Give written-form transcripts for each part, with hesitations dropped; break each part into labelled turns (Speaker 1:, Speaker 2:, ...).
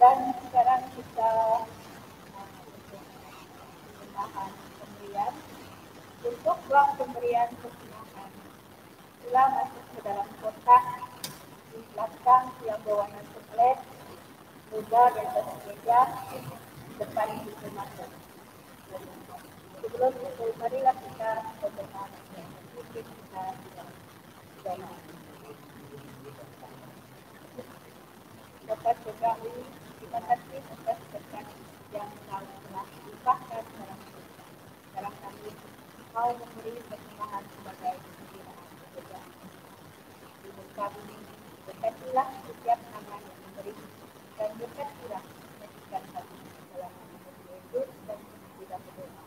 Speaker 1: Dan sekarang kita bahan pemberian. Untuk uang pemberian persembahan, sila masuk ke dalam kotak di belakang yang berwarna coklat, juga di atas meja depan pintu masuk. Sebelum itu, marilah kita berdoa. Mungkin kita berdoa. Dapat kami terima kasih atas berkat yang Kau telah limpahkan dalam kami. Kau memberi persembahan sebagai pengiraan pekerjaan. Ibu kami, berkatilah setiap tangan yang memberi, dan berkatilah menjadikan kami dalam hidup dan tidak berdoa.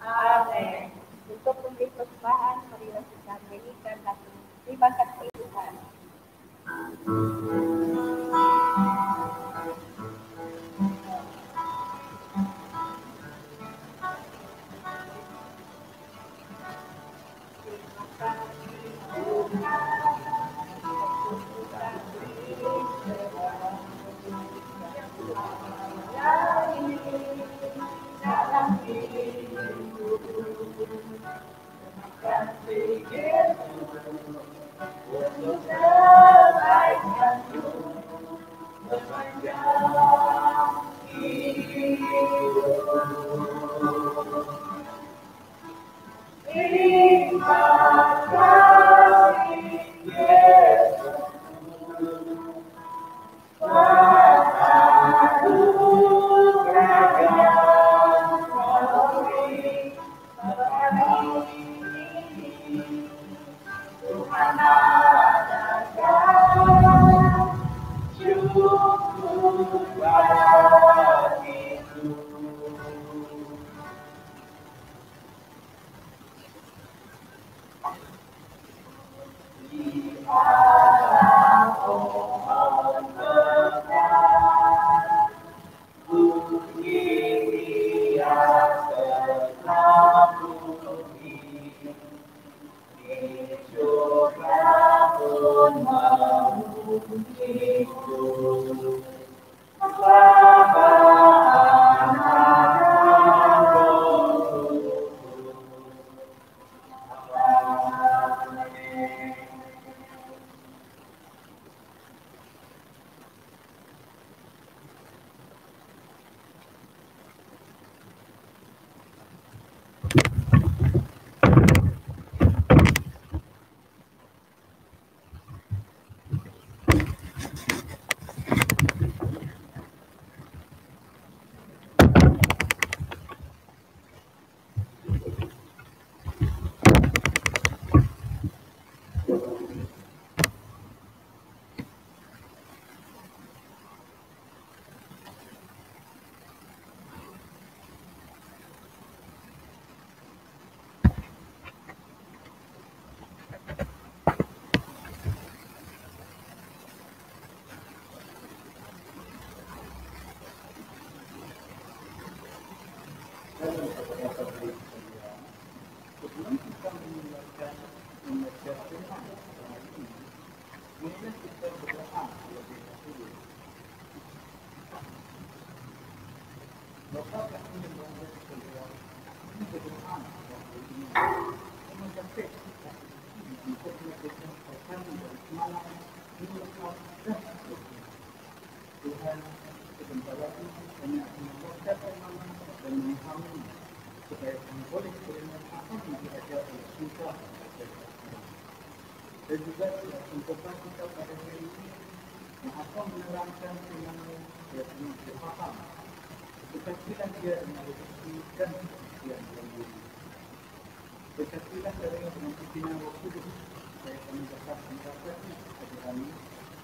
Speaker 1: Amin. Untuk memberi persembahan, marilah kita menyanyikan lagu terima kasih Tuhan. Untuk kebaikan
Speaker 2: Dan juga tuntutan kita pada hari ini yang akan menerangkan dengan dia punya kepaham kesaksian dia dengan rezeki dan kesaksian dalam diri. Kesaksian dari dengan pimpinan waktu itu saya akan dapat mendapatkan kehadiran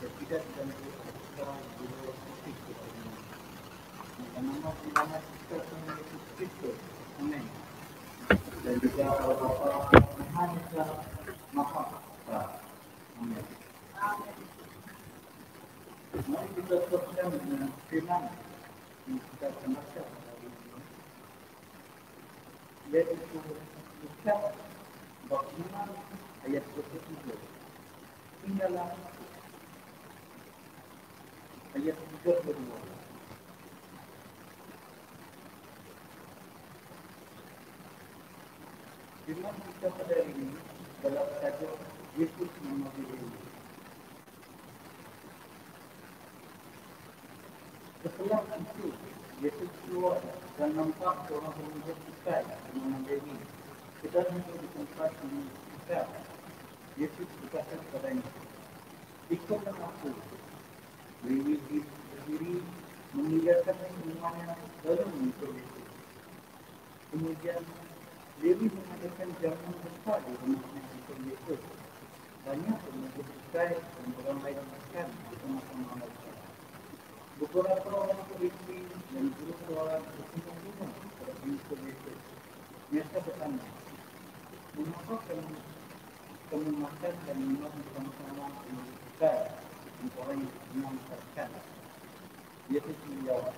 Speaker 2: dan tidak dibantu secara birokratik kepada ini. Nama selamat kita semua Yesus Kristus. Amin. Dan juga Allah Bapa Maha Esa Maha Amin. Mari kita teruskan dengan firman yang kita dengarkan hari ini. Yaitu ucap bab 5 ayat 27 hinggalah ayat 32. Firman kita pada hari ini dalam tajuk Yesus memanggil diri. Setelah itu, Yesus keluar dan nampak seorang pemuda ikat bernama Lewi sedang duduk di tempat yang ikat. Yesus berkata kepadanya, "Ikutlah aku." Lewi berdiri meninggalkan semuanya lalu mengikut Yesus. Kemudian Lewi mengadakan jamuan besar di rumahnya untuk Yesus. Banyak pemuda ikat dan orang lain makan bersama-sama mereka. Beberapa orang Farisi dan guru Taurat berkunjung kepada pengikut Yesus. Mereka bertanya, "Mengapa kamu makan dan minum bersama-sama dengan ikat dan orang yang senang makan?" Yesus menjawab,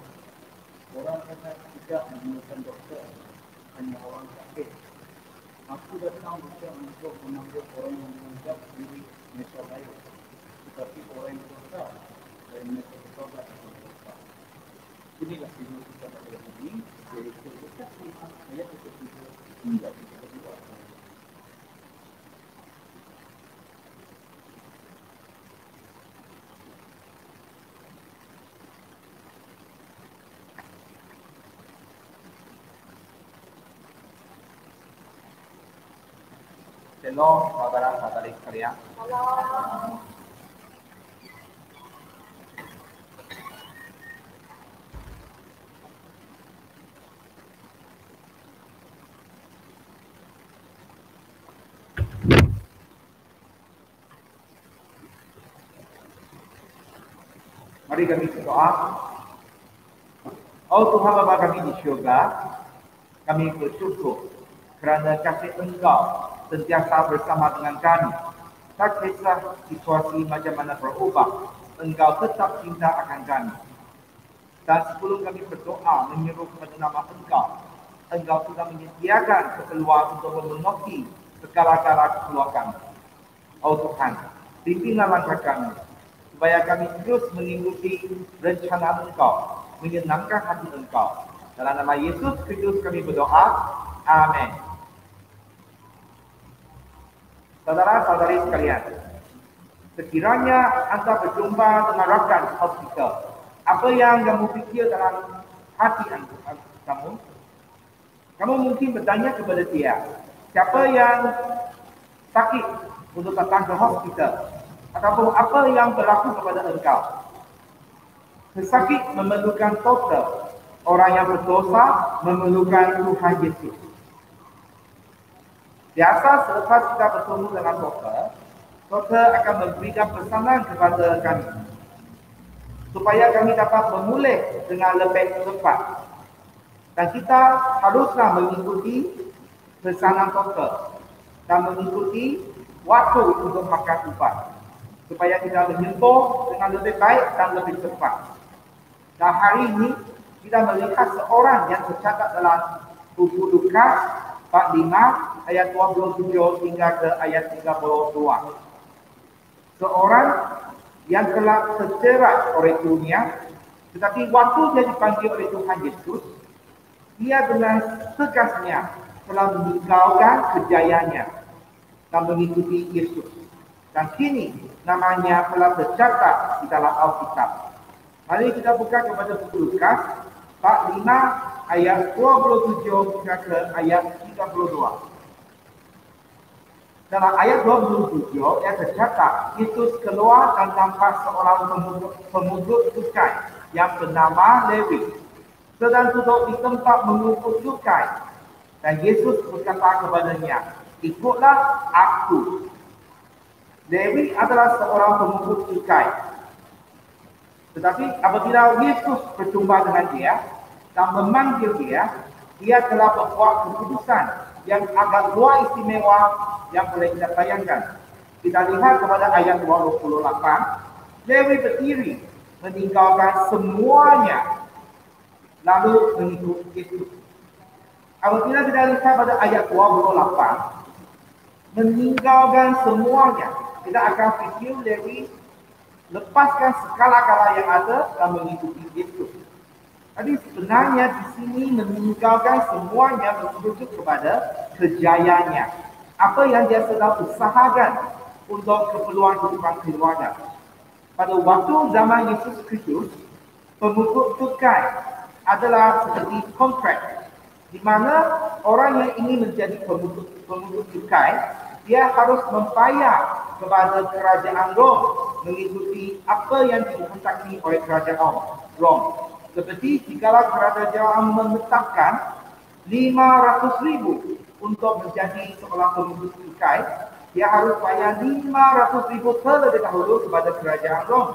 Speaker 2: "Orang kata tidak memerlukan dokter, hanya orang sakit. Aku datang bukan untuk memanggil orang yang menganggap diri mereka baik, tetapi orang yang berdosa dan mereka bertobat dan berdosa." Inilah firman kita pada hari ini, yaitu Lukas 5 ayat 27 hingga 32.
Speaker 3: Shalom, saudara-saudari sekalian.
Speaker 1: Halo.
Speaker 3: Mari kami berdoa. Oh Tuhan Bapa kami di syurga, kami bersyukur kerana kasih Engkau sentiasa bersama dengan kami Tak kisah situasi macam mana berubah, engkau tetap cinta akan kami. Dan sebelum kami berdoa menyeru kepada nama engkau, engkau sudah menyediakan keperluan untuk memenuhi segala-gala keperluan kami. Oh Tuhan, pimpinlah langkah kami, supaya kami terus mengikuti rencana engkau, menyenangkan hati engkau. Dalam nama Yesus Kristus kami berdoa. Amin. Saudara-saudari sekalian, sekiranya anda berjumpa dengan rakan hospital, apa yang kamu fikir dalam hati kamu? Kamu mungkin bertanya kepada dia, siapa yang sakit untuk datang ke hospital? Ataupun apa yang berlaku kepada engkau? Pesakit memerlukan dokter, orang yang berdosa memerlukan Tuhan Yesus. Biasa selepas kita bertemu dengan dokter akan memberikan pesanan kepada kami supaya kami dapat memulih dengan lebih cepat. Dan kita haruslah mengikuti pesanan dokter dan mengikuti waktu untuk makan ubat supaya kita menyentuh dengan lebih baik dan lebih cepat. Dan hari ini kita melihat seorang yang tercatat dalam buku Lukas bab 5 ayat 27 hingga ke ayat 32. Seorang yang telah terjerat oleh dunia, tetapi waktu dia dipanggil oleh Tuhan Yesus, dia dengan tegasnya telah meninggalkan kejayaannya dan mengikuti Yesus. Dan kini namanya telah tercatat di dalam Alkitab. Mari kita buka kepada buku Lukas bab 5 ayat 27 hingga ke ayat 32. Dalam ayat 27 yang tercatat, Yesus keluar dan nampak seorang pemungut cukai yang bernama Lewi sedang duduk di tempat mengumpul cukai. Dan Yesus berkata kepadanya, ikutlah aku. Lewi adalah seorang pemungut cukai. Tetapi apabila Yesus berjumpa dengan dia dan memanggil dia, dia telah membuat keputusan yang agak luar istimewa yang boleh kita bayangkan. Kita lihat kepada ayat 28, Lewi berdiri meninggalkan semuanya lalu mengikut Yesus. Apabila kita lihat pada ayat 28, meninggalkan semuanya, kita akan fikir Lewi lepaskan segala-gala yang ada dan mengikuti Yesus. Jadi sebenarnya di sini meninggalkan semuanya merujuk kepada kejayaannya. Apa yang dia sedang usahakan untuk keperluan kehidupan keluarga. Pada waktu zaman Yesus Kristus, pemungut cukai adalah seperti kontrak, di mana orang yang ingin menjadi pemungut cukai, dia harus membayar kepada kerajaan Rom mengikuti apa yang dihendaki oleh kerajaan Rom. Seperti jikalau kerajaan menetapkan 500,000 untuk menjadi seorang pemungut cukai, dia harus bayar 500,000 terlebih dahulu kepada kerajaan Rom.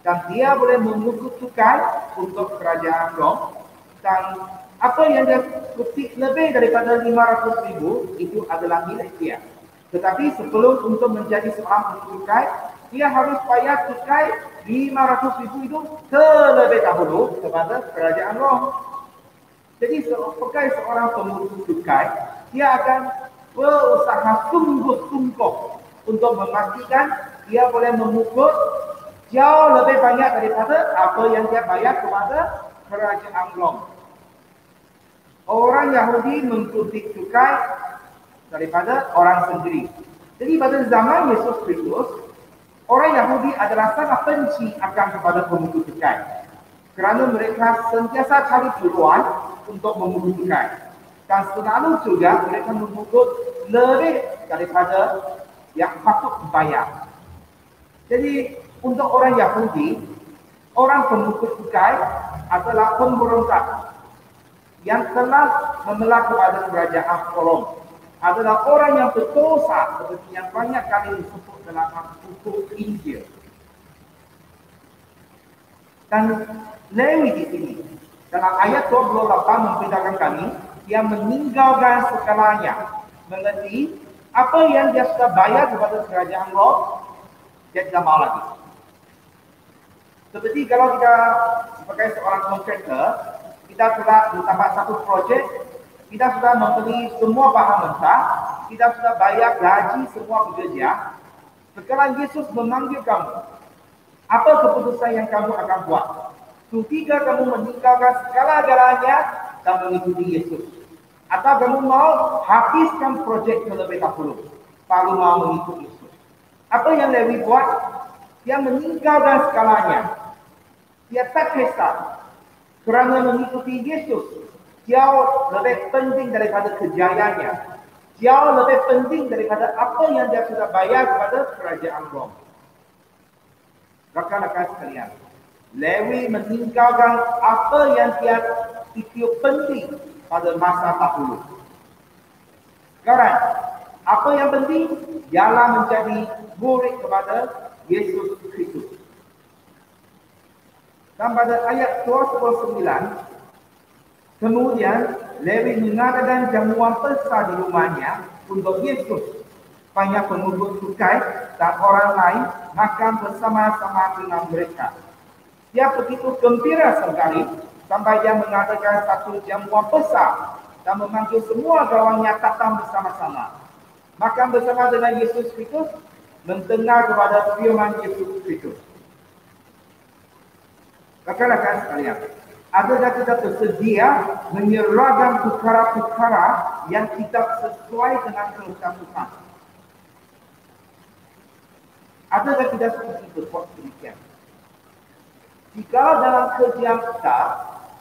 Speaker 3: Dan dia boleh memungut cukai untuk kerajaan Rom. Dan apa yang dia petik lebih daripada 500,000 itu adalah milik dia. Tetapi sebelum untuk menjadi seorang pemungut cukai, dia harus bayar cukai 500,000 itu terlebih dahulu kepada kerajaan Rom. Jadi sebagai seorang pemungut cukai, dia akan berusaha sungguh-sungguh untuk memastikan dia boleh memungut jauh lebih banyak daripada apa yang dia bayar kepada kerajaan Rom. Orang Yahudi mengikuti cukai daripada orang sendiri. Jadi pada zaman Yesus Kristus, orang Yahudi adalah sangat benci akan kepada pemungut cukai. Kerana mereka sentiasa cari peluang untuk memungut cukai. Dan selalu juga mereka memungut lebih daripada yang patut dibayar. Jadi untuk orang Yahudi, orang pemungut cukai adalah pemberontak yang telah memelak kepada kerajaan Rom. Adalah orang yang berdosa seperti yang banyak kali disebut dalam buku Injil. Dan Lewi di sini dalam ayat 28 memberitakan kami dia meninggalkan segalanya. Mengerti Apa yang dia sudah bayar kepada kerajaan Roh, dia tidak mau lagi. Seperti kalau kita sebagai seorang kontraktor, kita sudah menambah satu projek, kita sudah membeli semua bahan mentah, kita sudah bayar gaji semua pekerja. Sekarang Yesus memanggil kamu. Apa keputusan yang kamu akan buat? Sudahkah kamu meninggalkan segala-galanya dan mengikuti Yesus? Atau kamu mau habiskan projek terlebih dahulu, baru mau mengikuti Yesus? Apa yang Lewi buat? Dia meninggalkan segalanya. Dia tak kisah. Kerana mengikuti Yesus jauh lebih penting daripada kejayaannya. Jauh lebih penting daripada apa yang dia sudah bayar kepada kerajaan Rom. Rakan-rakan sekalian, Lewi meninggalkan apa yang dia pikir penting pada masa dahulu. Sekarang, apa yang penting? Ialah menjadi murid kepada Yesus Kristus. Dan pada ayat 29, kemudian Lewi mengadakan jamuan besar di rumahnya untuk Yesus. Banyak pengikut cukai dan orang lain makan bersama-sama dengan mereka. Dia begitu gembira sekali sampai dia mengadakan satu jamuan besar dan memanggil semua kawannya datang bersama-sama. Makan bersama dengan Yesus Kristus, mendengar kepada firman Yesus Kristus. Rakan-rakan sekalian, adakah kita bersedia menyerahkan perkara-perkara yang tidak sesuai dengan kehendak Tuhan? Adakah kita seperti berbuat demikian? Jika dalam kerjaan kita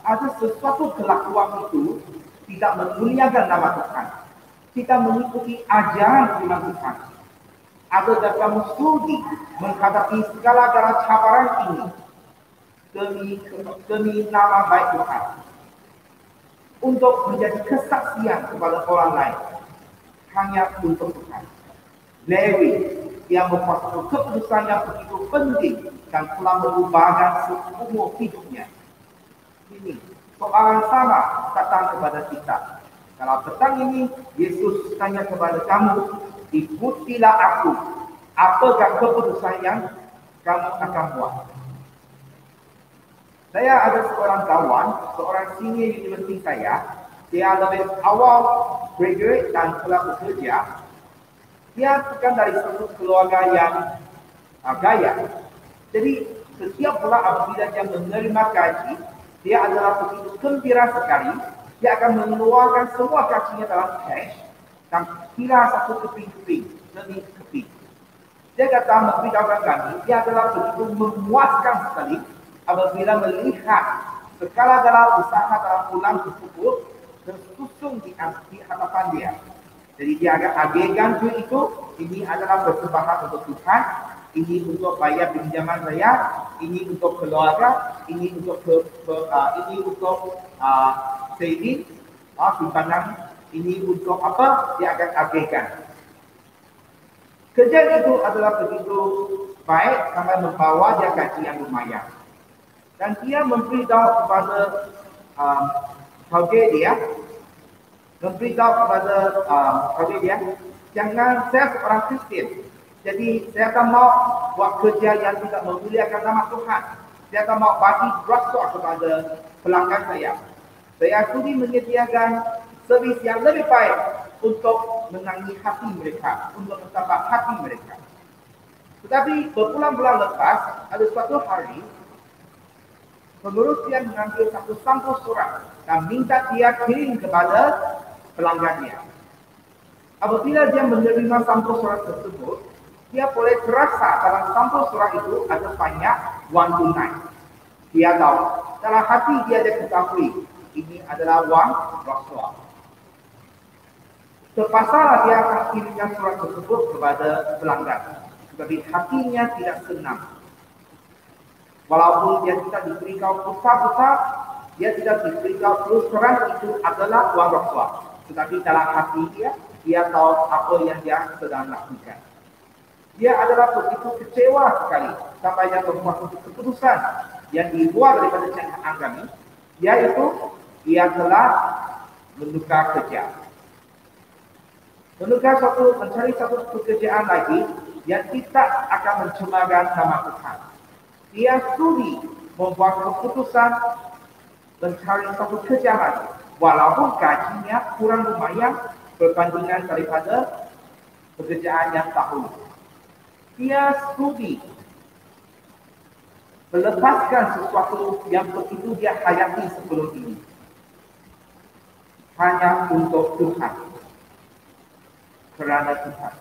Speaker 3: ada sesuatu kelakuan itu tidak memuliakan nama Tuhan, kita mengikuti ajaran firman Tuhan, adakah kamu sudi menghadapi segala-gala cabaran ini demi nama baik Tuhan, untuk menjadi kesaksian kepada orang lain hanya untuk Tuhan? Lewi yang membuat keputusan yang begitu penting dan telah mengubahkan seumur hidupnya. Ini soalan sama datang kepada kita. Kalau petang ini Yesus tanya kepada kamu, ikutilah aku. Apakah keputusan yang kamu akan buat? Saya ada seorang kawan, seorang senior universiti saya. Dia lebih awal graduate dan telah bekerja. Dia bukan dari satu keluarga yang kaya. Jadi setiap bulan apabila dia menerima gaji, dia adalah begitu gembira sekali. Dia akan mengeluarkan semua gajinya dalam cash dan kira satu keping-keping demi keping. Dia kata memberitahukan kami, dia adalah begitu memuaskan sekali apabila melihat segala-gala usaha dalam bulan tersebut tersusun di hadapan dia. Jadi dia agak agihkan duit itu, ini adalah persembahan untuk Tuhan, ini untuk bayar pinjaman saya, ini untuk keluarga, ini untuk saving, simpanan, ini untuk apa, dia akan agihkan. Kerja itu adalah begitu baik sampai membawa dia gaji yang lumayan. Dan dia memberitahu kepada kauge dia, memberitahu kepada dia, jangan saya seorang Kristian, jadi saya akan mau buat kerja yang tidak memuliakan nama Tuhan. Saya akan mau bagi rasa kepada pelanggan saya. Saya sudi menyediakan servis yang lebih baik untuk menangani hati mereka, untuk menambah hati mereka. Tetapi berbulan-bulan lepas, ada suatu hari, pengurus dia mengambil satu sampul surat dan minta dia kirim kepada pelanggannya. Apabila dia menerima sampul surat tersebut, dia boleh terasa dalam sampul surat itu ada banyak wang tunai. Dia tahu, dalam hati dia ketahui ini adalah wang rasuah. Terpaksa dia akan kirimkan surat tersebut kepada pelanggan, tetapi hatinya tidak senang. Walaupun dia tidak diberitahu besar-besar, dia tidak diberitahu terus terang itu adalah wang rasuah. Tetapi dalam hati dia tahu apa yang dia sedang lakukan. Dia adalah begitu kecewa sekali sampai dia membuat keputusan yang dibuat daripada cakap kami, yaitu dia telah menukar kerja. mencari satu pekerjaan lagi yang tidak akan mencemarkan nama Tuhan. Dia sudi membuat keputusan mencari satu kerja lagi, walaupun gajinya kurang lumayan berbandingan daripada pekerjaan yang dahulu. Dia sudi melepaskan sesuatu yang begitu dia hayati sebelum ini hanya untuk Tuhan, kerana Tuhan.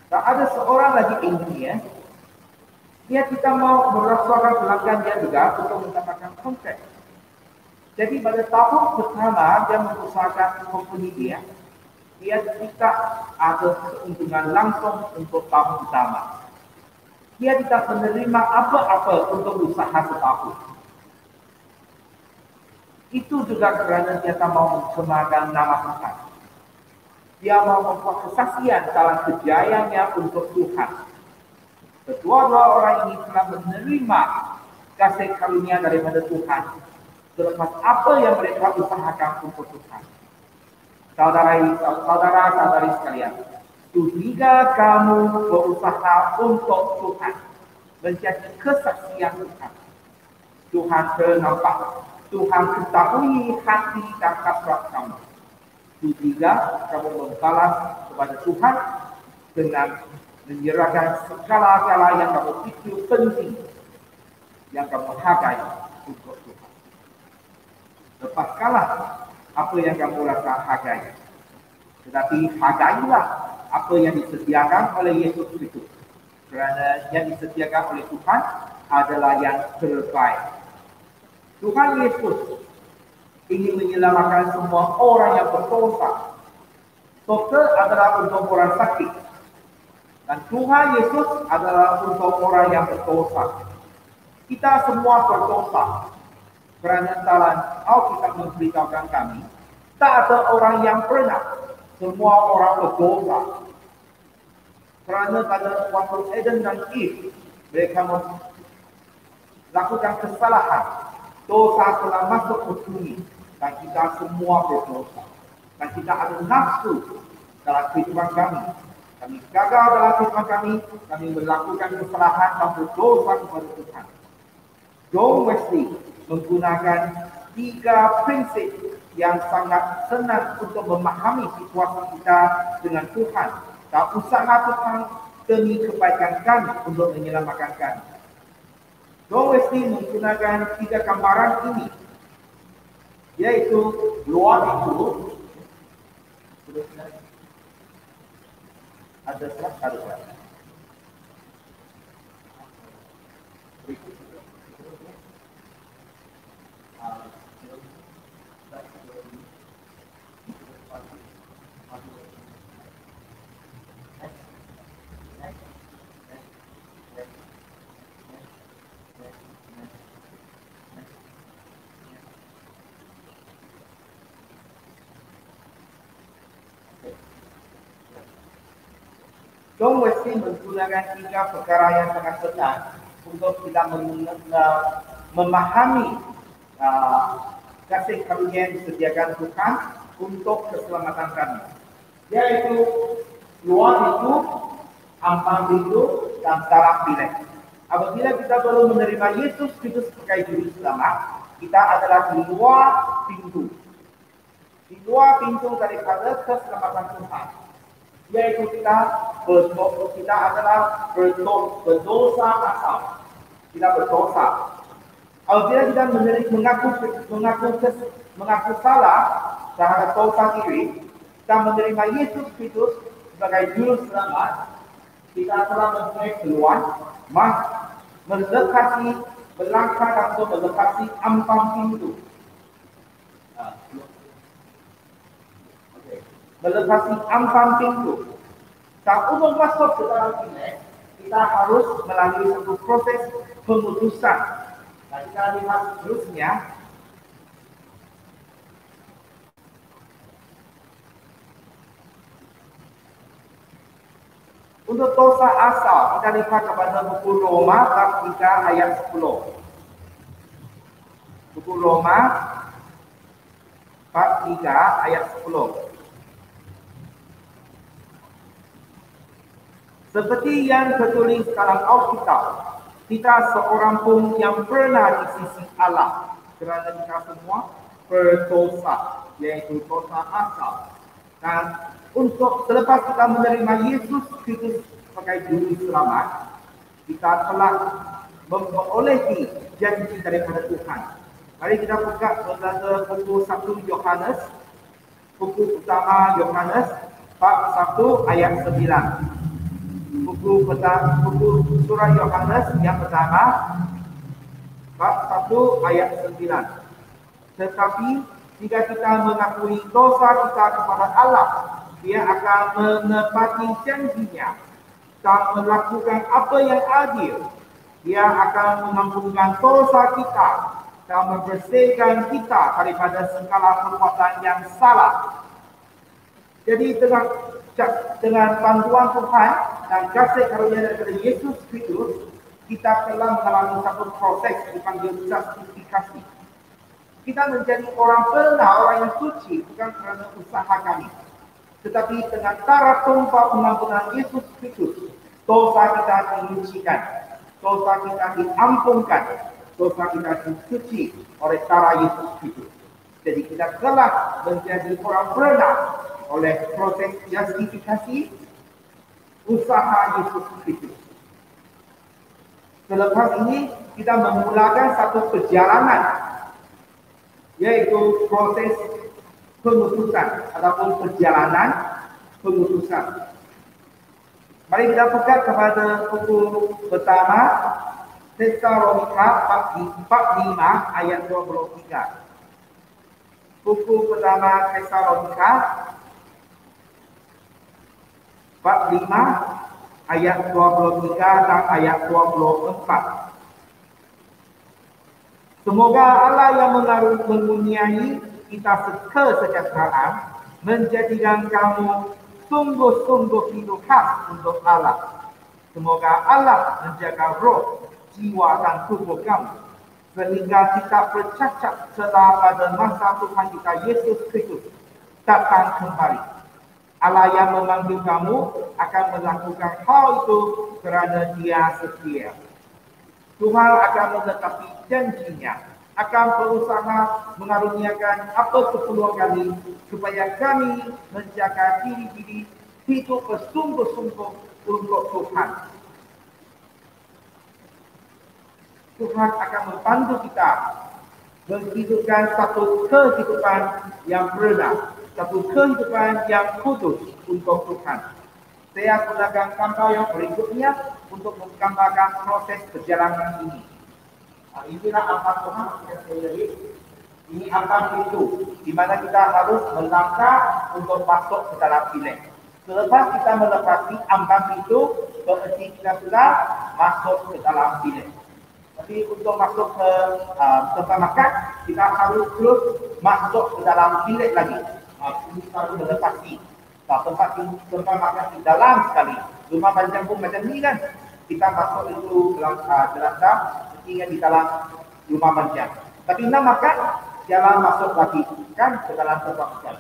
Speaker 3: Tak ada seorang lagi engineer, dia tidak mau merasukan pelanggan dia juga untuk mendapatkan kontrak. Jadi pada tahun pertama dia mengusahakan company dia tidak ada keuntungan langsung untuk tahun pertama. Dia tidak menerima apa-apa untuk usaha setahun. Itu juga kerana dia tak mau mencemarkan nama Tuhan. Dia mau membuat kesaksian dalam kejayaannya untuk Tuhan. Kedua-dua orang ini telah menerima kasih karunia daripada Tuhan selepas apa yang mereka usahakan untuk Tuhan. Saudara-saudari sekalian, sudikah kamu berusaha untuk Tuhan, menjadi kesaksian Tuhan? Tuhan ternampak, Tuhan ketahui hati dan hasrat kamu. Sudikah kamu membalas kepada Tuhan dengan menyerahkan segala-gala yang kamu pikir penting, yang kamu hargai untuk Tuhan? Lepaskanlah apa yang kamu rasa hargai, tetapi hargailah apa yang disediakan oleh Yesus Kristus, kerana yang disediakan oleh Tuhan adalah yang terbaik. Tuhan Yesus ingin menyelamatkan semua orang yang berdosa. Dokter adalah untuk orang sakit, dan Tuhan Yesus adalah untuk orang yang berdosa. Kita semua berdosa. Kerana dalam Alkitab memberitahukan kami, tak ada orang yang pernah, semua orang berdosa. Kerana pada waktu Adam dan Eve, mereka melakukan kesalahan. Dosa telah masuk ke bumi, dan kita semua berdosa. Dan kita ada nafsu dalam kehidupan kami. Kami gagal dalam kehidupan kami melakukan kesalahan dan berdosa kepada Tuhan. John Wesley menggunakan 3 prinsip yang sangat senang untuk memahami situasi kita dengan Tuhan dan usaha Tuhan demi kebaikan kami untuk menyelamatkan kami. John Wesley menggunakan 3 gambaran ini, yaitu luar itu, ada serat, ada serat. John Wesley menggunakan 3 perkara yang sangat senang untuk kita memahami kasih karunia yang disediakan Tuhan untuk keselamatan kami, yaitu luar itu, ampang rindu, dan darah pilek. Apabila kita baru menerima Yesus Kristus sebagai juru selamat, kita adalah di luar pintu. Di luar pintu daripada keselamatan Tuhan, yaitu kita adalah berdosa asal. Kita berdosa. Apabila kita mengaku salah terhadap dosa diri, kita menerima Yesus Kristus sebagai juru selamat, kita telah mempunyai peluang melangkah dan mendekati ampang pintu. Melintasi ampang pintu. Dan untuk masuk ke dalam ini, kita harus melalui satu proses pemutusan. Nah, kita lihat seterusnya. Untuk dosa asal, kita lihat kepada buku Roma bab 3 ayat 10. Buku Roma bab 3 ayat 10. Seperti yang tertulis dalam Alkitab, kita seorang pun yang pernah di sisi Allah, kerana kita semua berdosa, yaitu dosa asal. Dan untuk selepas kita menerima Yesus Kristus sebagai juru selamat, kita telah memperolehi janji daripada Tuhan. Mari kita buka pada buku 1 Yohanes, buku utama Yohanes, bab 1 ayat 9. Buku surah Yohanes yang pertama, bab 1 ayat 9. Tetapi jika kita mengakui dosa kita kepada Allah, Dia akan menepati janjinya dan melakukan apa yang adil. Dia akan mengampunkan dosa kita dan membersihkan kita daripada segala perbuatan yang salah. Jadi dengan bantuan Tuhan dan kasih karunia daripada Yesus Kristus, kita telah mengalami satu proses dipanggil justifikasi. Kita menjadi orang benar, orang yang suci, bukan kerana usaha kami, tetapi dengan cara tumpah pengampunan Yesus Kristus, dosa kita dinyucikan, dosa kita diampunkan, dosa kita disuci oleh cara Yesus Kristus. Jadi kita telah menjadi orang benar oleh proses justifikasi usaha Yesus Kristus. Selepas ini kita memulakan satu perjalanan, yaitu proses pengutusan ataupun perjalanan pengutusan. Mari kita buka kepada buku pertama Tesalonika 4:5 ayat 23. Buku pertama Tesalonika bab 5 ayat 23 dan ayat 24. Semoga Allah yang mengaruniai kita kesejahteraan menjadikan kamu sungguh-sungguh hidup khas untuk Allah. Semoga Allah menjaga roh, jiwa dan tubuh kamu sehingga kita bercacat celah pada masa Tuhan kita Yesus Kristus datang kembali. Allah yang memanggil kamu akan melakukan hal itu kerana Dia setia. Tuhan akan menetapi janjinya, akan berusaha mengaruniakan apa keperluan kami supaya kami menjaga diri hidup bersungguh-sungguh untuk Tuhan. Tuhan akan membantu kita menghidupkan satu kehidupan yang benar, satu kehidupan yang kudus untuk Tuhan. Saya gunakan gambar yang berikutnya untuk menggambarkan proses perjalanan ini. Inilah apa Tuhan yang saya lihat. Ini akan itu, di mana kita harus melangkah untuk masuk ke dalam bilik. Selepas kita melepasi ambang itu, berarti kita sudah masuk ke dalam bilik. Tapi untuk masuk ke tempat makan, kita harus terus masuk ke dalam bilik lagi. Ini harus melepasi. Tempat makan di dalam sekali. Rumah panjang pun macam ni kan. Kita masuk itu dalam gelap, ketika di dalam rumah panjang. Tapi nak makan, jalan masuk lagi kan ke dalam tempat makan.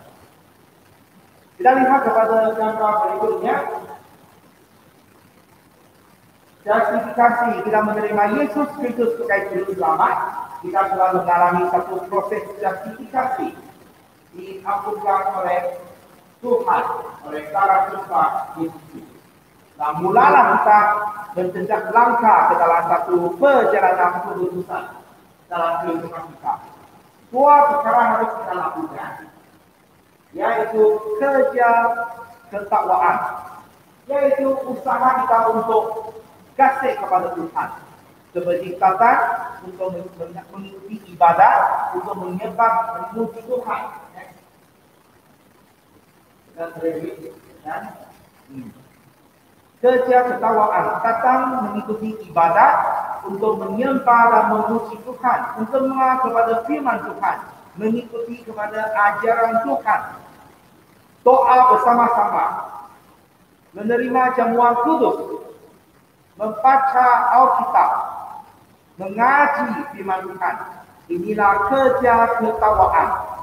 Speaker 3: Kita lihat kepada gambar berikutnya. Justifikasi, kita menerima Yesus Kristus sebagai juru selamat. Kita telah mengalami satu proses justifikasi. Diampunkan oleh Tuhan, oleh cara tumpah Yesus. Nah, mulalah kita menjejak langkah ke dalam satu perjalanan pengutusan dalam kehidupan kita. Dua perkara harus kita lakukan, yaitu kerja ketakwaan, yaitu usaha kita untuk kasih kepada Tuhan. Seperti kata untuk mengikuti ibadah, untuk menyembah memuji Tuhan. Dan kerja ketakwaan datang mengikuti ibadah untuk menyembah dan memuji Tuhan, untuk mengaku kepada firman Tuhan, mengikuti kepada ajaran Tuhan, doa bersama-sama, menerima jamuan kudus, membaca Alkitab, mengaji firman Tuhan. Inilah kerja ketakwaan.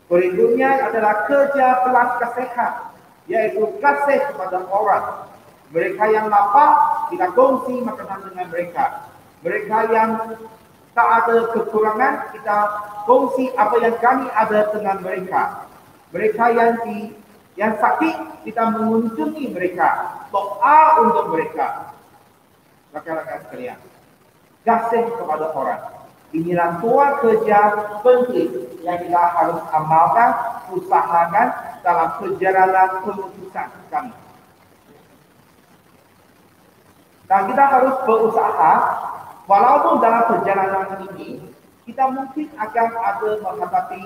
Speaker 3: Berikutnya adalah kerja belas kasihan, yaitu kasih kepada orang. Mereka yang lapar, kita kongsi makanan dengan mereka. Mereka yang tak ada kekurangan, kita kongsi apa yang kami ada dengan mereka. Mereka yang sakit, kita mengunjungi mereka. Doa untuk mereka. Rakan-rakan sekalian, kasih kepada orang. Inilah dua kerja penting yang kita harus amalkan, usahakan dalam perjalanan pengutusan kami. Dan kita harus berusaha, walaupun dalam perjalanan ini, kita mungkin akan ada menghadapi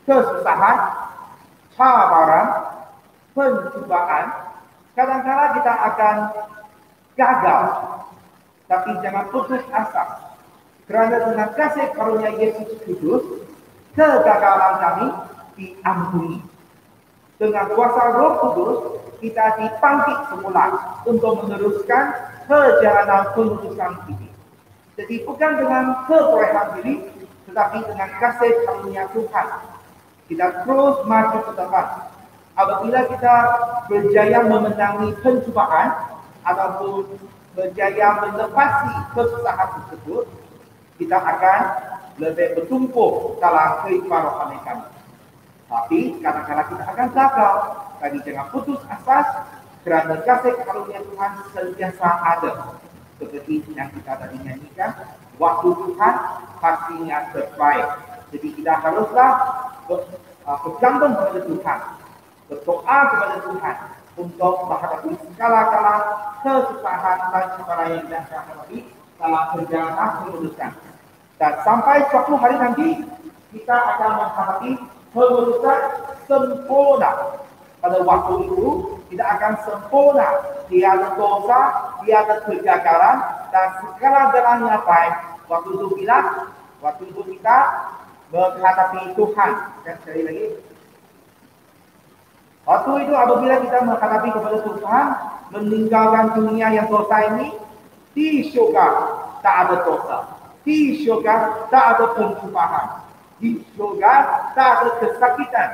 Speaker 3: kesusahan, cabaran, pencobaan. Kadang-kadang kita akan gagal, tapi jangan putus asa. Kerana dengan kasih karunia Yesus Kristus, kegagalan kami diampuni. Dengan kuasa Roh Kudus, kita dibangkit semula untuk meneruskan perjalanan pengutusan ini. Jadi bukan dengan kebolehan diri, tetapi dengan kasih karunia Tuhan. Kita terus maju ke depan. Apabila kita berjaya memenangi pencobaan ataupun berjaya melepasi kesusahan tersebut, kita akan lebih bertumbuh dalam kehidupan rohani kami. Tapi kadang-kadang kita akan gagal. Tapi jangan putus asa, kerana kasih karunia Tuhan sentiasa ada. Seperti yang kita tadi nyanyikan, waktu Tuhan pastinya terbaik. Jadi kita haruslah bergantung kepada Tuhan, berdoa kepada Tuhan untuk menghadapi segala-gala kesusahan dan cabaran yang kita hadapi dalam perjalanan pengutusan. Dan sampai suatu hari nanti kita akan menghadapi pengutusan sempurna. Pada waktu itu kita akan sempurna, tiada dosa, tiada kegagalan, dan segala-galanya baik. Waktu itu kita menghadapi Tuhan. Sekali lagi. Waktu itu apabila kita menghadapi kepada Tuhan, meninggalkan dunia yang dosa ini, di syurga tak ada dosa. Di syurga tak ada pencobaan. Di syurga tak ada kesakitan.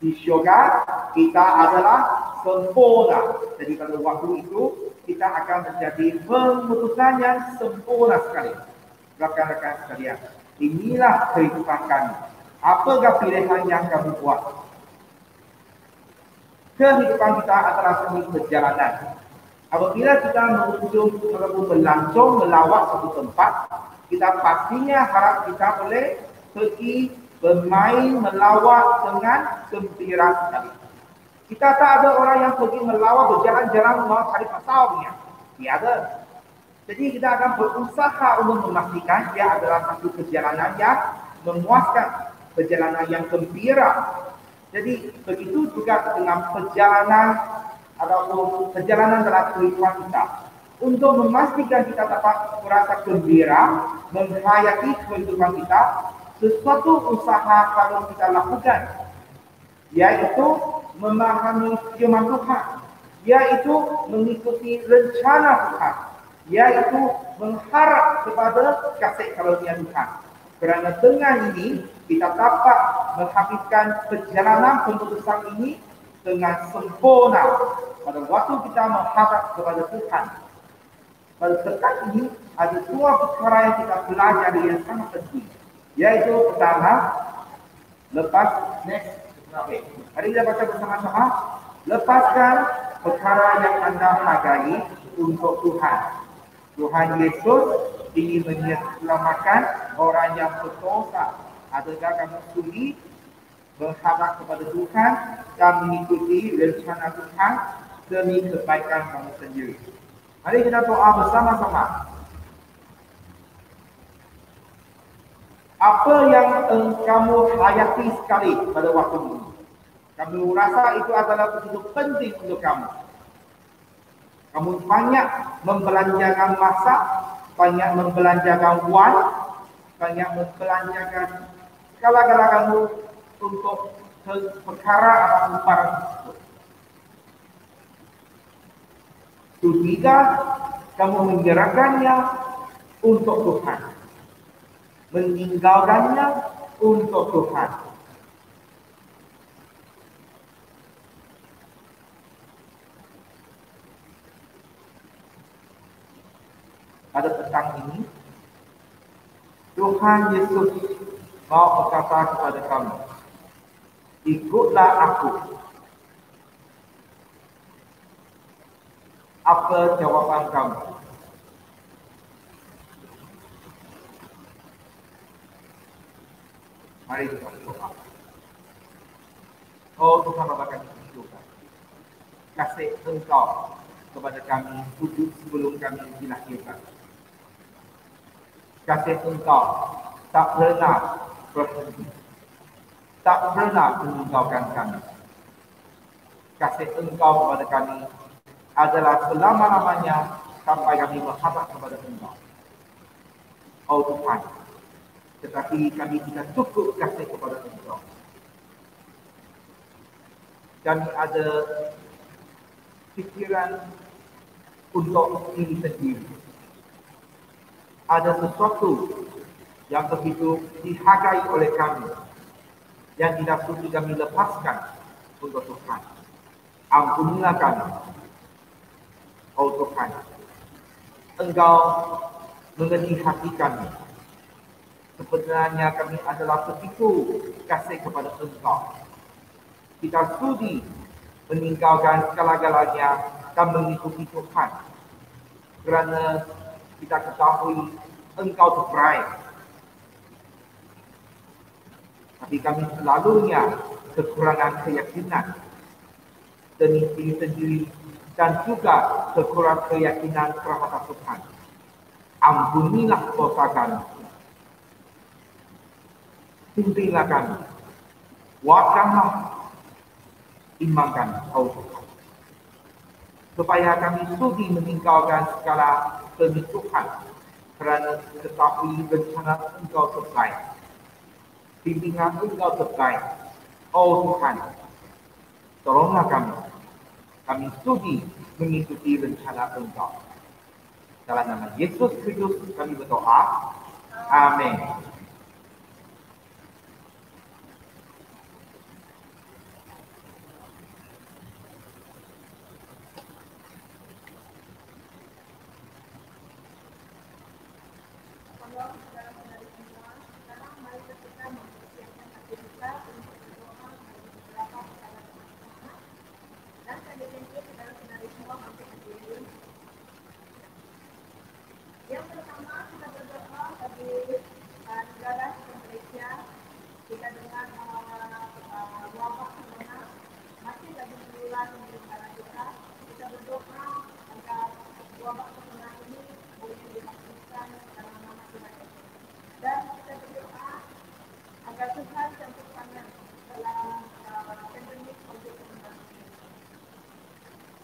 Speaker 3: Di syurga kita adalah sempurna. Jadi pada waktu itu kita akan menjadi pengutusan yang sempurna sekali. Rakan-rakan sekalian, inilah kehidupan kami. Apakah pilihan yang kami buat? Kehidupan kita adalah seni perjalanan. Apabila kita mengunjung ataupun melancong melawat satu tempat, kita pastinya harap kita boleh pergi bermain melawat dengan gembira sekali. Kita tak ada orang yang pergi melawat berjalan-jalan mau cari pasarnya. Tiada. Jadi kita akan berusaha untuk memastikan dia adalah satu perjalanan yang memuaskan, perjalanan yang gembira. Jadi begitu juga dengan perjalanan ataupun perjalanan dalam kehidupan kita. Untuk memastikan kita dapat merasa gembira menghayati kehidupan kita, sesuatu usaha harus kita lakukan, yaitu memahami firman Tuhan, yaitu mengikuti rencana Tuhan, yaitu mengharap kepada kasih karunia Tuhan. Kerana dengan ini kita dapat menghabiskan perjalanan pengutusan ini dengan sempurna pada waktu kita menghadap kepada Tuhan. Pada dekat ini ada dua perkara yang kita pelajari yang sangat penting, yaitu pertama, lepas Mari kita baca bersama-sama. Lepaskan perkara yang anda hargai untuk Tuhan. Tuhan Yesus ingin menyelamatkan orang yang berdosa. Adakah kamu sudi berharap kepada Tuhan dan mengikuti rencana Tuhan demi kebaikan kamu sendiri? Mari kita doa bersama-sama. Apa yang kamu hayati sekali pada waktu ini? Kamu rasa itu adalah begitu penting untuk kamu. Kamu banyak membelanjakan masa, banyak membelanjakan wang, banyak membelanjakan segala-gala kamu untuk perkara atau barang tersebut. Sudahkah kamu menyerahkannya untuk Tuhan? Meninggalkannya untuk Tuhan. pada petang ini, Tuhan Yesus mau berkata kepada kami, ikutlah aku. Apa jawapan kamu? Mari kita berdoa. Oh Tuhan Bapa kami di surga, kasih Engkau kepada kami sujud sebelum kami dilahirkan. Kasih Engkau tak pernah berhenti, tak pernah meninggalkan kami. Kasih Engkau kepada kami adalah selama-lamanya sampai kami menghadap kepada Engkau. Oh Tuhan, tetapi kami tidak cukup kasih kepada Engkau. Kami ada pikiran untuk diri sendiri. Ada sesuatu yang begitu dihargai oleh kami, yang tidak sudi kami lepaskan untuk Tuhan. Ampunilah kami. Oh Tuhan, Engkau mengerti hati kami. Sebenarnya kami adalah begitu kasih kepada Engkau. Kita sudi meninggalkan segala-galanya dan mengikuti Tuhan. Kerana kita ketahui Engkau terbaik. Tapi kami selalunya kekurangan keyakinan demi diri sendiri dan juga kekurangan keyakinan terhadap Tuhan. Ampunilah dosa kami. Pimpinlah kami. Kuatkanlah iman kami, oh Tuhan. Supaya kami sudi meninggalkan segala demi Tuhan. Kerana ketahui rencana Engkau terbaik. Pimpinan Engkau terbaik. Oh Tuhan, tolonglah kami. Kami sudi mengikuti rencana Engkau. Dalam nama Yesus Kristus kami berdoa. Amin.
Speaker 1: Yang pertama kita berdoa bagi negara Indonesia. Kita dengar wabak corona masih lagi menular di negara kita. Kita berdoa agar wabak corona ini boleh dihapuskan dalam nama Tuhan Yesus. Dan kita berdoa agar Tuhan campur tangan dalam pandemik COVID-19.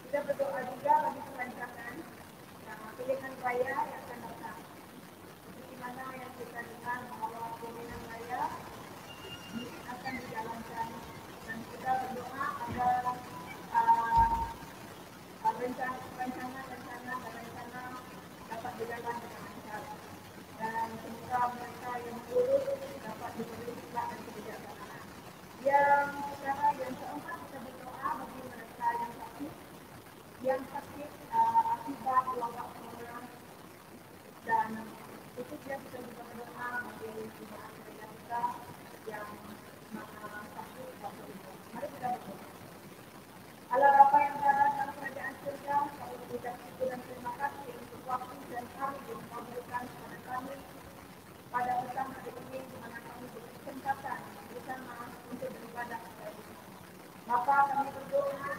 Speaker 1: Kita berdoa juga bagi kelancaran pilihan raya yang akan datang. Seperti mana yang kita dengar bahwa pilihan raya ini akan dijalankan, dan kita berdoa agar rencana dapat berjalan dengan lancar, dan semoga mereka yang mengurus dapat diberi hikmat dan kebijaksanaan. Yang keempat, kita berdoa bagi mereka yang sakit akibat wabak corona, dan itu dia kita juga berdoa bagi jemaat gereja kita yang sakit waktu itu. Mari kita berdoa. Allah Bapa yang berada dalam kerajaan surga, kami mengucap syukur dan terima kasih untuk waktu dan kami yang Kau berikan kepada kami pada petang hari ini, di mana kami berkesempatan bersama untuk beribadah kepada Tuhan. Bapa, kami berdoa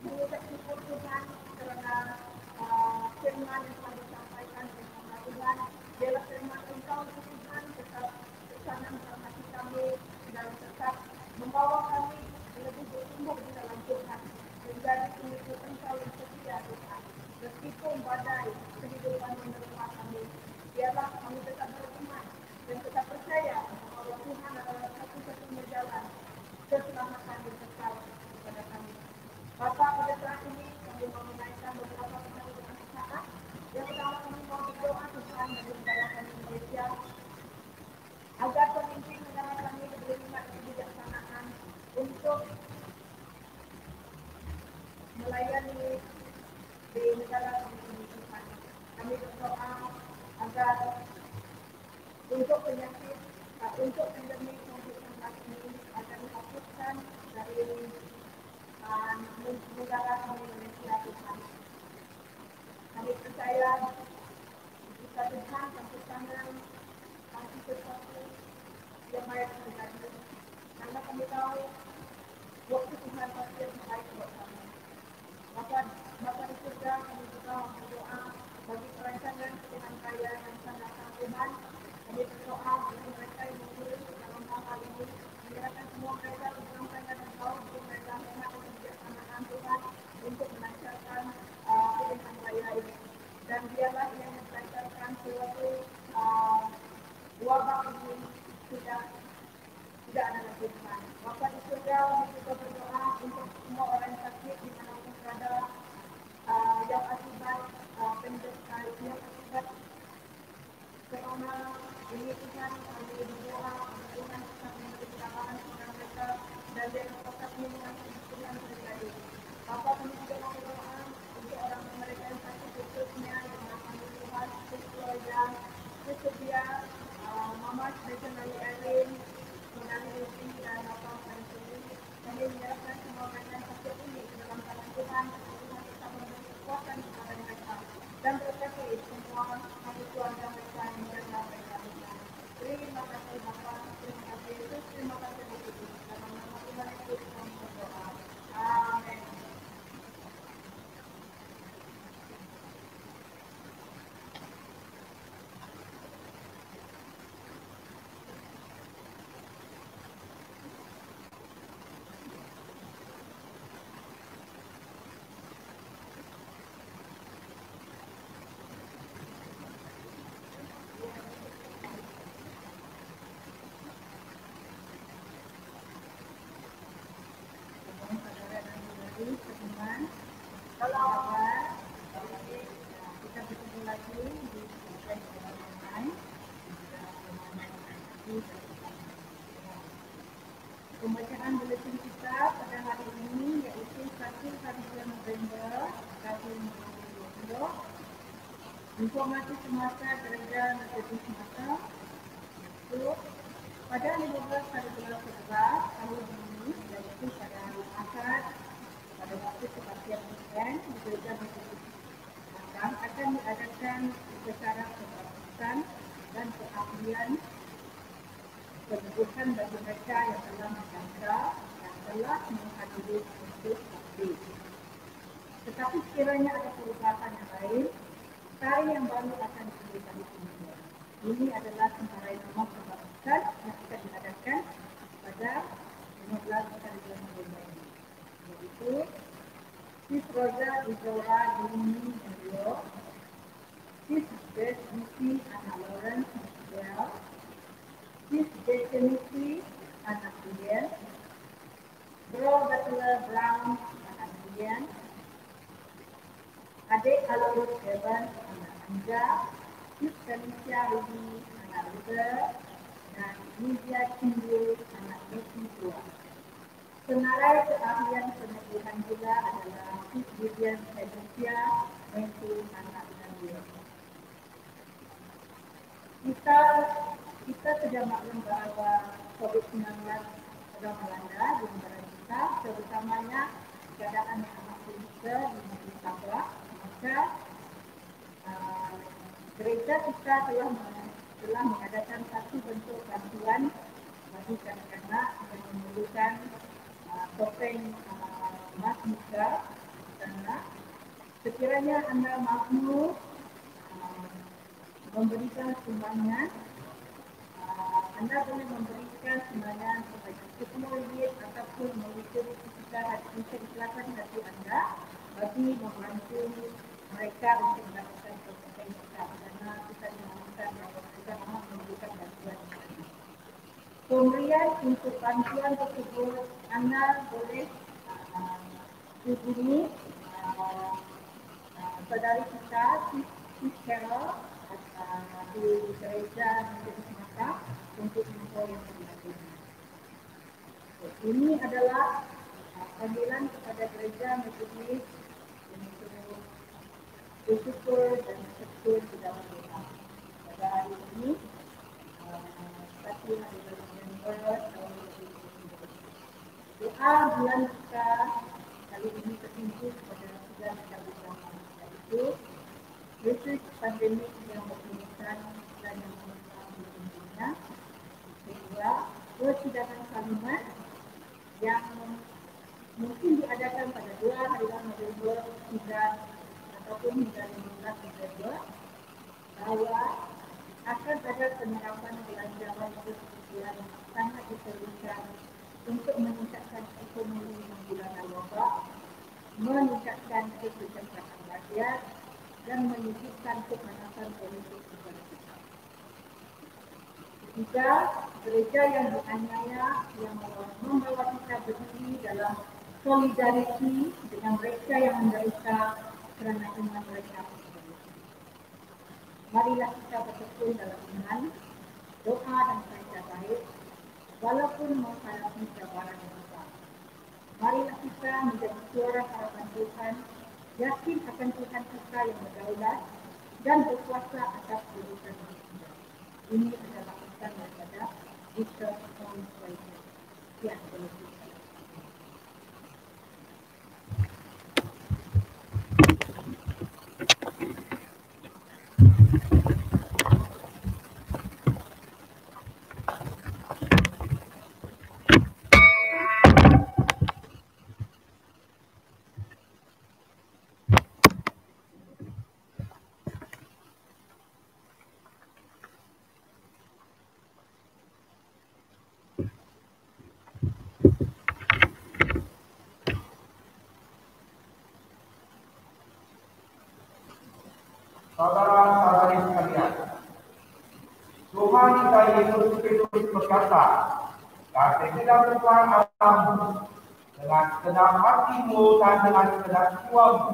Speaker 1: mengucap syukur Tuhan kerana firman yang telah disampaikan oleh Tuhan. Biarlah firman Engkau Tuhan tetap bersama hati kami dan tetap membawa kami lebih bertumbuh di dalam Tuhan, menjadi pengikut Engkau yang setia Tuhan. Meskipun badai kehidupan menerpa kami, biarlah kami tetap beriman dan tetap percaya bahwa Tuhan adalah satu-satunya jalan keselamatan yang kekal kepada kami. Bapa, pada saat ini kami mau menaikkan beberapa pertanyaan saat. Yang pertama, kami mau berdoa Tuhan bagi negara kami Indonesia, agar pemimpin negara kami diberi hikmat dan kebijaksanaan untuk melayani di negara kami ini Tuhan. Kami berdoa untuk pandemik COVID-19 ini akan dihapuskan dari negara kami Malaysia Tuhan. Kami percaya jika Tuhan campur tangan kami sesuatu yang baik terjadi. Karena kami tahu waktu Tuhan pasti yang baik buat kami. Bapa di surga, kami juga berdoa bagi perancangan Tuhan kaya yang sangat Tuhan. Kami berdoa bagi mereka yang mengurus dalam hal ini, menyerahkan semua mereka tentang dan tahu untuk mereka mengenal kebijaksanaan Tuhan untuk melancarkan pilihan raya ini. Dan biarlah yang melancarkan suatu wabak ini tidak ada lagi Tuhan. Bapa di surga, kami juga berdoa untuk semua orang yang sakit di mana-mana berada, yang akibat yang akibat corona ini Tuhan, kami berdoa Tuhan tetap memberi ketabahan kepada mereka dan jangan tetap mengulangi Tuhan terjadi. Bapa, kami juga berdoa untuk orang mereka yang sakit khususnya yang mengalami Tuhan keluarga bersedia Mama Nasional Erin mengalami uji dan Bapak Mansuri. Kami menyerahkan semua mereka yang sakit ini ke dalam tangan Tuhan. Tuhan tetap memberi kekuatan kepada mereka dan berkati semua keluarga mereka yang menjaga mereka. Terima kasih Bapa, terima kasih Yesus, terima kasih Yesus. Dalam nama Tuhan Yesus kami berdoa. Amin. Teman, kalau kita bertemu lagi di program online, pembacaan buletin kita pada hari ini iaitu 1 November 2020. Informasi semasa gereja Metodis Semata itu pada 15 hari bulan 11 tahun ini, iaitu pada hari Ahad pada waktu kebaktian weekend di gereja Metodis Semata akan diadakan upacara pembaptisan dan pengabdian penyembuhan bagi mereka yang telah menjangka dan telah menghadiri kursus bakti. Tetapi sekiranya ada perubahan yang lain, tari yang baru akan diberikan di sini. Ini adalah senarai nama pembaptisan yang akan diadakan pada 15 hari bulan November ini. Yaitu Sis Rosa Izora Dini Mario, Sis Beth Lucy Anna Lawrence Michelle, Sis Decenity anak Julian, Bro Butler Brown anak Julian, adik Alurus Evan anak Anja, Sis Felicia Ruby anak Luther, dan Nizia Cindul anak Messi Tua. Senarai keahlian penyembuhan juga adalah Sis Vivian Felicia Messi anak Daniel. Kita sudah maklum bahawa COVID-19 sedang melanda di negara kita, terutamanya keadaan yang amat kritikal di negeri Sabah. Maka gereja kita telah mengadakan satu bentuk bantuan bagi kanak-kanak yang memerlukan topeng emas muka. Karena sekiranya anda mampu memberikan sumbangan, anda boleh memberikan sumbangan sebanyak 10 ringgit ataupun mengikut keikhlasan hati anda bagi membantu mereka untuk mendapatkan topeng mereka, kerana kita dimaklumkan bahawa mereka amat memberikan bantuan. Pemberian untuk bantuan tersebut anda boleh hubungi saudari kita Sis Carol di gereja Metodis Semata untuk info yang lebih lanjut. Ini adalah panggilan kepada gereja Metodis untuk bersyukur dan bersyukur di dalam doa. Pada hari ini 1 30 hari November tahun 2020. Doa bulan kita kali ini tertuju pada 9 utama, yaitu krisis pandemik yang berkaitan dan yang menyebabkan di dunia, kedua persidangan salinan yang mungkin diadakan pada 2 hari November 9 ataupun hingga 15 November, bahwa akan ada penerapan belanjawan yang sangat diperlukan untuk meningkatkan ekonomi menanggulangi wabak, meningkatkan kesejahteraan rakyat dan menunjukkan kemanasan politik negara kita. Ketiga, gereja yang dianiaya yang membawa kita berdiri dalam solidariti dengan mereka yang menderita kerana iman mereka. Marilah kita bertekun dalam iman, doa dan kerja baik, walaupun menghadapi cabaran yang besar. Marilah kita menjadi suara harapan Tuhan, yakin akan Tuhan kita yang berdaulat dan berkuasa atas kehidupan kita. Ini adalah pesan daripada Victor Paul. Sekian terima kasih.
Speaker 3: Saudara-saudari sekalian, Tuhan kita Yesus Kristus berkata, "Kasihlah Tuhan Allahmu dengan segenap hatimu dan dengan segenap jiwamu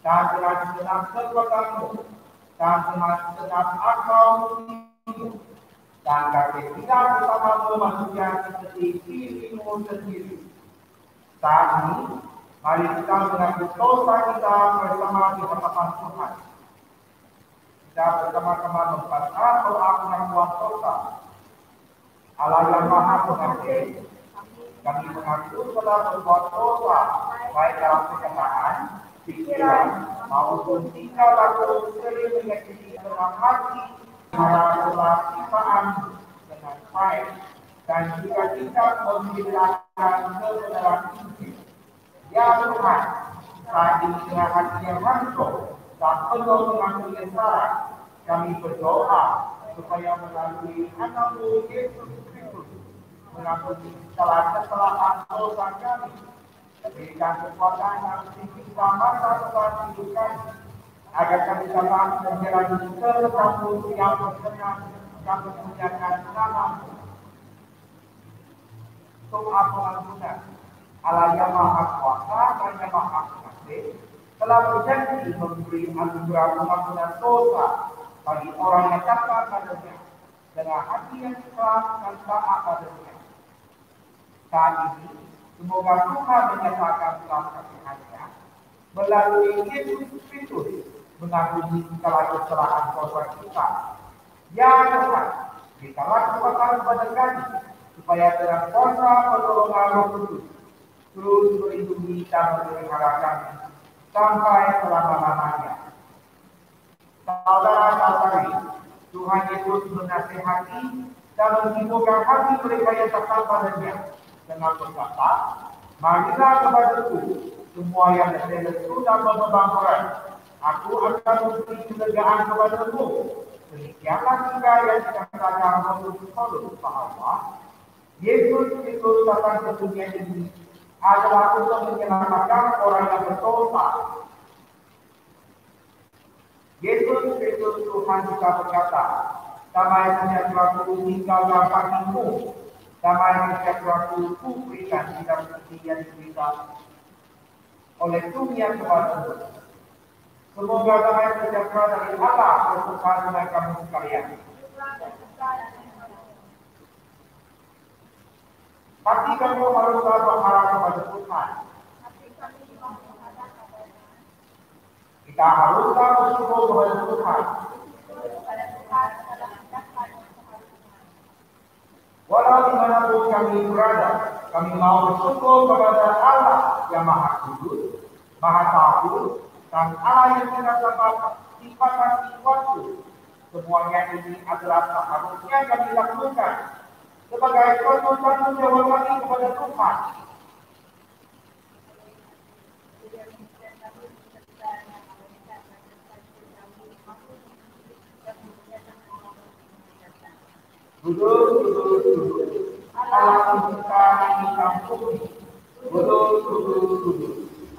Speaker 3: dan dengan segenap kekuatanmu dan dengan segenap akalmu dan kasihlah bersamamu manusia seperti dirimu sendiri." Saat ini, mari kita mengaku dosa kita bersama di hadapan Tuhan. Kita bersama-sama membaca doa pengakuan dosa. Allah yang Maha Pengampun, kami mengaku telah berbuat dosa, baik dalam perkataan, pikiran, maupun tingkah laku sering menyakiti dalam hati, telah sifaan dengan baik, dan juga tidak membiarkan kebenaran Injil. Ya Tuhan, saat ini dengan hati yang hancur dan penuh dengan penyesalan, kami berdoa supaya melalui Anakmu Yesus Kristus mengampuni segala kesalahan dosa kami, berikan kekuatan yang tinggi masa depan hidup kami, agar kami dapat menjalani kehidupan yang berkenan dan memuliakan nama-Mu. Doa pengampunan Allah yang Maha Kuasa dan yang Maha Pengasih telah berjanji memberi anugerah pengampunan dosa bagi orang yang taat padanya dengan hati yang ikhlas dan taat padanya. Saat ini, semoga Tuhan menyatakan belas kasihan-Nya melalui Yesus Kristus mengampuni segala kesalahan dosa kita. Ya Tuhan, berikanlah kekuatan kepada kami supaya dengan kuasa pertolongan Roh Kudus terus melindungi dan memelihara kami sampai selama-lamanya. Saudara-saudari, Tuhan Yesus menasihati dan menghiburkan hati mereka yang taat padanya dengan berkata, "Marilah kepadaku semua yang letih lesu dan berbeban berat, aku akan memberi kelegaan kepadamu." Demikianlah juga yang dikatakan Rasul Paulus bahwa Yesus Kristus datang ke dunia ini adalah untuk menyelamatkan orang yang berdosa. Yesus Kristus Tuhan juga berkata, "Damai sejahtera-Ku tinggalkan bagimu, damai sejahtera-Ku berikan tidak seperti yang diberikan oleh dunia kepadamu." Semoga damai sejahtera dari Allah berserta dengan kamu sekalian. Hati kamu haruslah berharap kepada Tuhan. Kita haruslah bersyukur kepada Tuhan. kami berada. Kami mau bersyukur kepada Allah yang Maha Kudus, Maha Tahu, dan Allah yang tidak dapat dibatasi waktu. Semuanya ini adalah seharusnya kami lakukan sebagai tanggung jawab kami kepada Tuhan. Duduk. Allah kita di kampung ini. Duduk.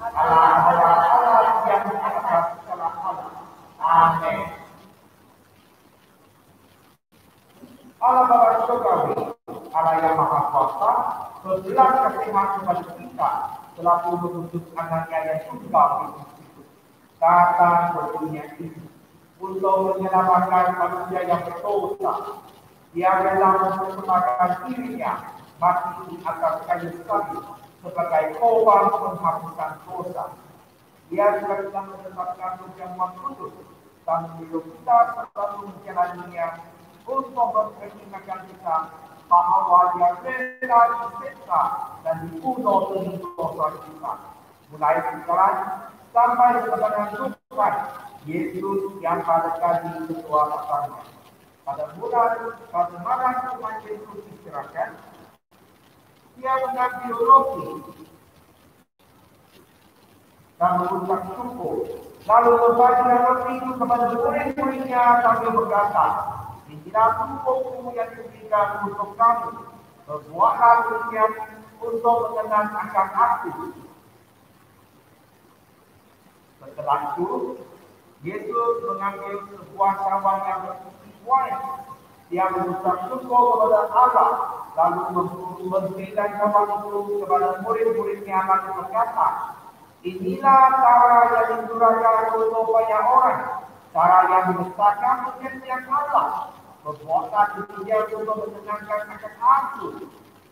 Speaker 3: Allah adalah Allah yang atas segala hal. Amin. Allah Bapa Surgawi, Allah yang Maha Kuasa, berbelas kasihan kepada kita, selaku mengutus anaknya yang tunggal itu datang ke dunia ini untuk menyelamatkan manusia yang berdosa. Dia rela mempersembahkan dirinya mati di atas kayu salib sebagai korban penghapusan dosa. Dia juga telah menetapkan perjamuan kudus dan menyuruh kita selalu menjalaninya untuk memperingatkan kita bahwa dia rela diseksa dan dibunuh demi dosa kita. Mulai sekarang sampai kepada Tuhan Yesus yang pada kali kedua datangnya. Pada malam Tuhan Yesus diserahkan, dia mengambil roti dan mengucap syukur, lalu membagikan roti itu kepada murid-muridnya sambil berkata, "Inilah tubuhku yang diberikan untuk kamu, berbuatlah demikian untuk mengenang akan aku." Setelah itu, Yesus mengambil sebuah cawan yang berisi wine. Dia mengucap syukur kepada Allah, lalu memberikan cawan itu kepada murid-muridnya lalu berkata, "Inilah cara yang digunakan untuk banyak orang, cara yang membesarkan perjanjian Allah. Berbuatlah demikian untuk menyenangkan akan aku."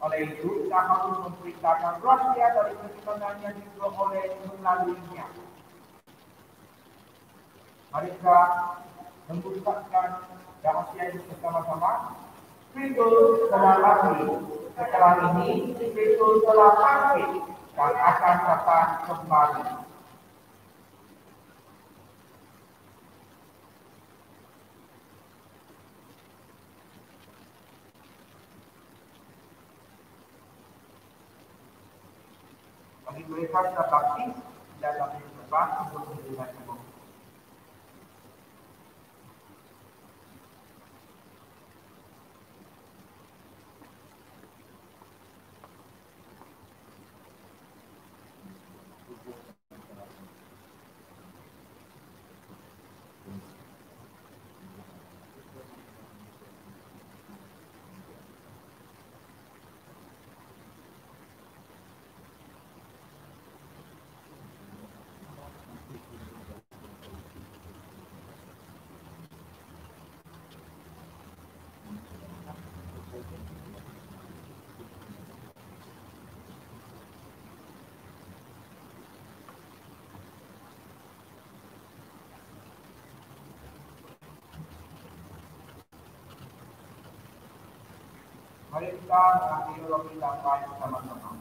Speaker 3: Oleh itu, kita harus memberitakan rahasia dari kesimpulan yang diperoleh melaluinya. Mari kita membukakan rahasia ini bersama-sama. Kristus telah mati. Setelah ini, Kristus telah bangkit dan akan datang kembali. Bagi mereka kita baptis dalam depan untuk menerima semua. Mari kita mengambil roti damai bersama-sama.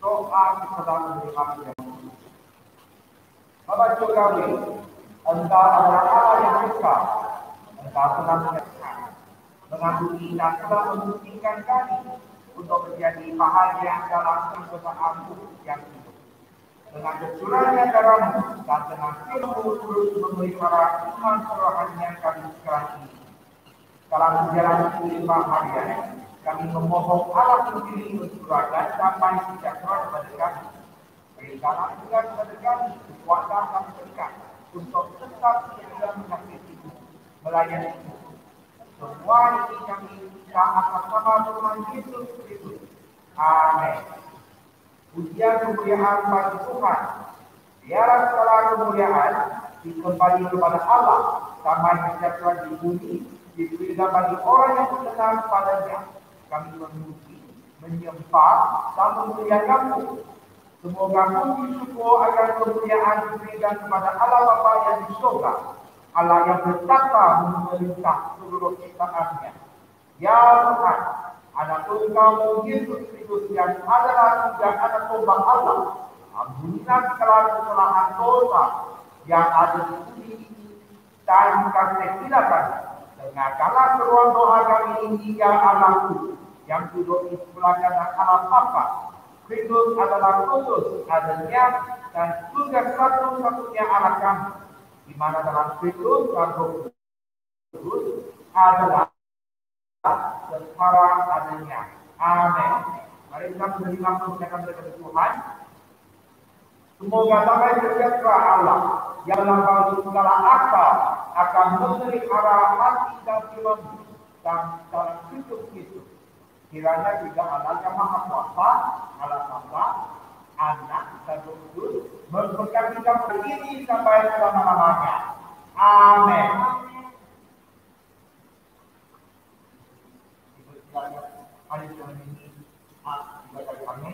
Speaker 3: Doa setelah menerima yang Bapa Surgawi, Engkau adalah Allah yang besar. Engkau telah mengesahkan, mengakui dan telah membuktikan kami untuk menjadi bahagian dalam kebesaranmu yang hidup. Dengan tercurahnya darahmu dan dengan ilmu terus memelihara iman kerohanian yang kami sekarang ini. Dalam menjalani kelima harian, kami memohon Allah sendiri mencurahkan damai sejahtera kepada kami. Berikanlah juga kepada kami kekuatan dan berkat untuk tetap setia mengasihimu, melayanimu. Semua ini kami minta atas nama Tuhan Yesus Kristus. Amin. Pujian kemuliaan bagi Tuhan. Biarlah segala kemuliaan dikembali kepada Allah, damai sejahtera di bumi, diberikan bagi orang yang berkenan padanya. Kami memuji, menyembah, dan memuliakanmu. Semoga puji syukur akan kemuliaan diberikan kepada Allah Bapa yang di surga, Allah yang bertata memerintah seluruh ciptaannya. Ya Tuhan, anak Engkau Yesus Kristus yang adalah juga anak domba Allah, ampunilah segala kesalahan dosa yang ada di bumi ini dan kasih silakan. Dengarkanlah seruan doa kami ini, ya Allahku, yang duduk di sebelah kanan Allah Bapa. Kristus adalah kudus adanya dan juga satu-satunya Allah kami, di mana dalam Kristus dan Roh Kudus adalah setara adanya. Amin. Mari kita menerima perkataan dari Tuhan. Semoga damai sejahtera Allah yang melampaui segala akal akan memelihara hati dan jiwamu dan dalam Kristus Yesus. Kiranya juga Allah yang Maha Kuasa, Allah Bapa, Anak dan Roh Kudus memberkati kita ini sampai selama-lamanya. Amin. Hari ini dibaca kami.